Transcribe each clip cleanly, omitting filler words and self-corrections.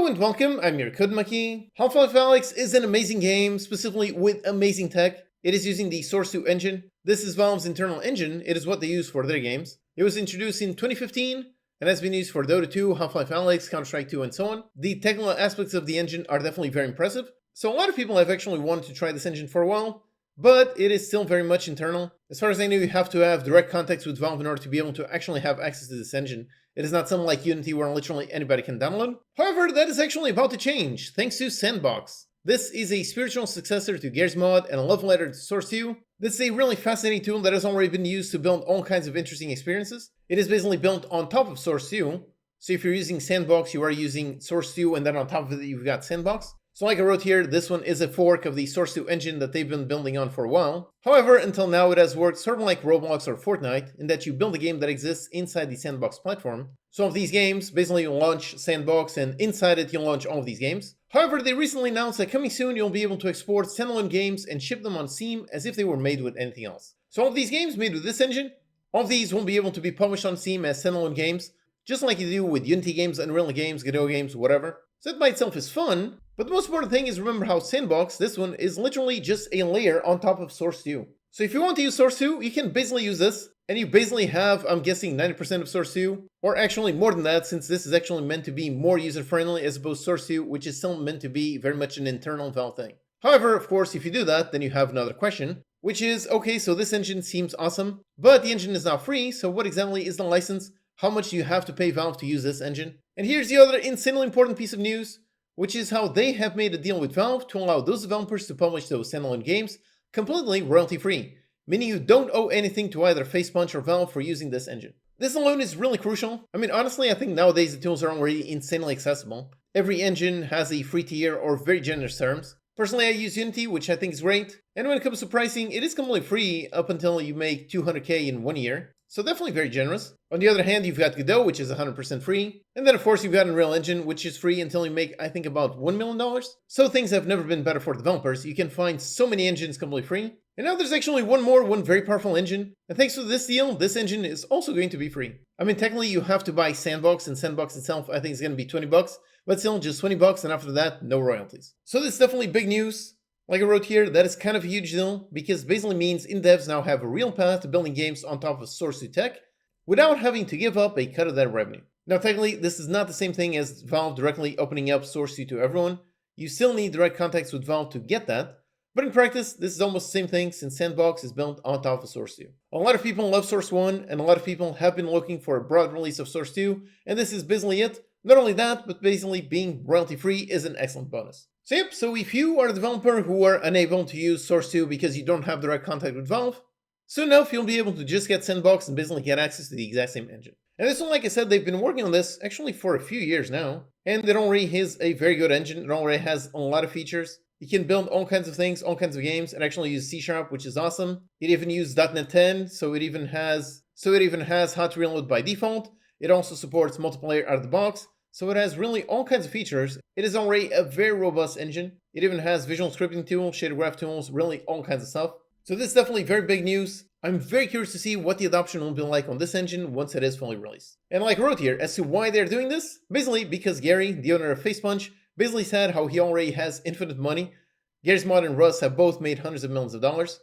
and welcome, I'm your Codemaki. Half-Life Alyx is an amazing game, specifically with amazing tech. It is using the Source 2 engine. This is Valve's internal engine, it is what they use for their games. It was introduced in 2015 and has been used for Dota 2, Half-Life Alyx, Counter-Strike 2 and so on. The technical aspects of the engine are definitely very impressive. So a lot of people have actually wanted to try this engine for a while, but it is still very much internal. As far as I know, you have to have direct contacts with Valve in order to be able to actually have access to this engine. It is not something like Unity where literally anybody can download. However, that is actually about to change, thanks to S&box. This is a spiritual successor to Gears mod and a love letter to Source 2. This is a really fascinating tool that has already been used to build all kinds of interesting experiences. It is basically built on top of Source 2. So if you're using S&box, you are using Source 2, and then on top of it, you've got S&box. So like I wrote here, this one is a fork of the Source 2 engine that they've been building on for a while. However, until now it has worked sort of like Roblox or Fortnite, in that you build a game that exists inside the S&box platform. Some of these games, basically you launch S&box and inside it you launch all of these games. However, they recently announced that coming soon you'll be able to export standalone games and ship them on Steam as if they were made with anything else. So all of these games made with this engine, all of these won't be able to be published on Steam as standalone games, just like you do with Unity games, Unreal games, Godot games, whatever. So that by itself is fun, but the most important thing is remember how S&box, this one, is literally just a layer on top of Source 2. So if you want to use Source 2, you can basically use this, and you basically have, I'm guessing, 90% of Source 2, or actually more than that, since this is actually meant to be more user-friendly as opposed to Source 2, which is still meant to be very much an internal Valve thing. However, of course, if you do that, then you have another question, which is, okay, so this engine seems awesome, but the engine is not free, so what exactly is the license? How much do you have to pay Valve to use this engine? And here's the other insanely important piece of news, which is how they have made a deal with Valve to allow those developers to publish those standalone games completely royalty-free, meaning you don't owe anything to either Facepunch or Valve for using this engine. This alone is really crucial. I mean, honestly, I think nowadays the tools are already insanely accessible. Every engine has a free tier or very generous terms. Personally, I use Unity, which I think is great, and when it comes to pricing, it is completely free up until you make 200k in 1 year. So definitely very generous. On the other hand, you've got Godot, which is 100% free. And then of course you've got Unreal Engine, which is free until you make, I think, about $1 million. So things have never been better for developers. You can find so many engines completely free. And now there's actually one very powerful engine. And thanks to this deal, this engine is also going to be free. I mean, technically you have to buy S&box, and S&box itself I think is going to be 20 bucks. But still, just 20 bucks, and after that, no royalties. So this is definitely big news. Like I wrote here, that is kind of a huge deal, because it basically means in-devs now have a real path to building games on top of Source 2 tech, without having to give up a cut of that revenue. Now technically, this is not the same thing as Valve directly opening up Source 2 to everyone. You still need direct contacts with Valve to get that, but in practice, this is almost the same thing since S&box is built on top of Source 2. A lot of people love Source 1, and a lot of people have been looking for a broad release of Source 2, and this is basically it. Not only that, but basically being royalty-free is an excellent bonus. So yep, so if you are a developer who are unable to use Source 2 because you don't have direct contact with Valve, soon enough you'll be able to just get S&box and basically get access to the exact same engine. And this one, like I said, they've been working on this actually for a few years now, and it already is a very good engine. It already has a lot of features. You can build all kinds of things, all kinds of games. It actually uses C#, which is awesome. It even uses .NET 10, so it even has how to reload by default. It also supports multiplayer out of the box. So it has really all kinds of features. It is already a very robust engine. It even has visual scripting tools, shader graph tools, really all kinds of stuff. So this is definitely very big news. I'm very curious to see what the adoption will be like on this engine once it is fully released. And like I wrote here, as to why they're doing this, basically because Gary, the owner of Facepunch, basically said how he already has infinite money. Gary's Mod and Russ have both made hundreds of millions of dollars.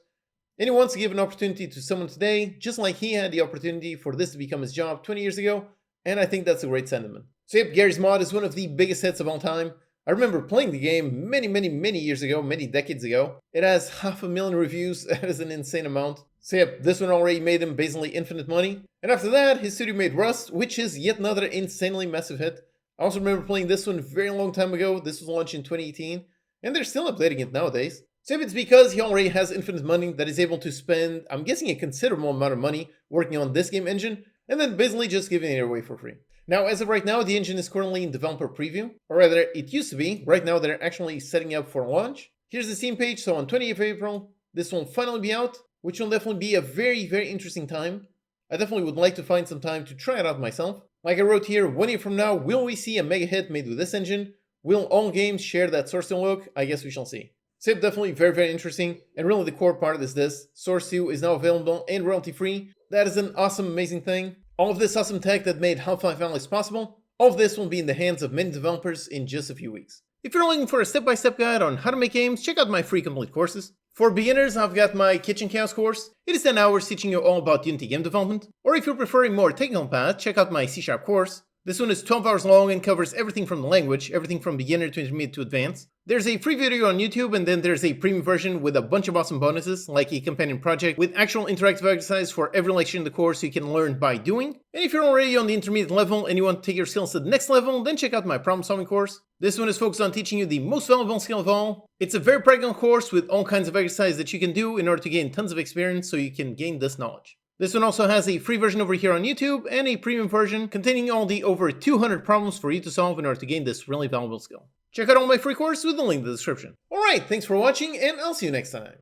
And he wants to give an opportunity to someone today, just like he had the opportunity for this to become his job 20 years ago. And I think that's a great sentiment. So yep, Gary's Mod is one of the biggest hits of all time. I remember playing the game many years ago, many decades ago. It has 500,000 reviews, that is an insane amount. So yep, this one already made him basically infinite money. And after that, his studio made Rust, which is yet another insanely massive hit. I also remember playing this one a very long time ago. This was launched in 2018, and they're still updating it nowadays. So it's because he already has infinite money that he's able to spend, I'm guessing, a considerable amount of money working on this game engine, and then basically just giving it away for free. Now, as of right now, the engine is currently in developer preview, or rather, it used to be. Right now, they're actually setting up for launch. Here's the Steam page, so on 20th of April, this will finally be out, which will definitely be a very interesting time. I definitely would like to find some time to try it out myself. Like I wrote here, 1 year from now, will we see a mega hit made with this engine? Will all games share that Source 2 look? I guess we shall see. So definitely very interesting, and really the core part is this. Source 2 is now available and royalty free. That is an awesome, amazing thing. All of this awesome tech that made Half-Life Alyx possible, All of this will be in the hands of many developers in just a few weeks. If you're looking for a step-by-step guide on how to make games, check out my free complete courses. For beginners, I've got my Kitchen Chaos course. It is 10 hours teaching you all about Unity game development. Or if you're preferring more technical path, check out my C# course. This one is 12 hours long and covers everything from the language, everything from beginner to intermediate to advanced. There's a free video on YouTube, and then there's a premium version with a bunch of awesome bonuses, like a companion project with actual interactive exercise for every lecture in the course you can learn by doing. And if you're already on the intermediate level and you want to take your skills to the next level, then check out my problem solving course. This one is focused on teaching you the most valuable skill of all. It's a very practical course with all kinds of exercises that you can do in order to gain tons of experience so you can gain this knowledge. This one also has a free version over here on YouTube and a premium version containing all the over 200 problems for you to solve in order to gain this really valuable skill. Check out all my free courses with the link in the description. Alright, thanks for watching and I'll see you next time.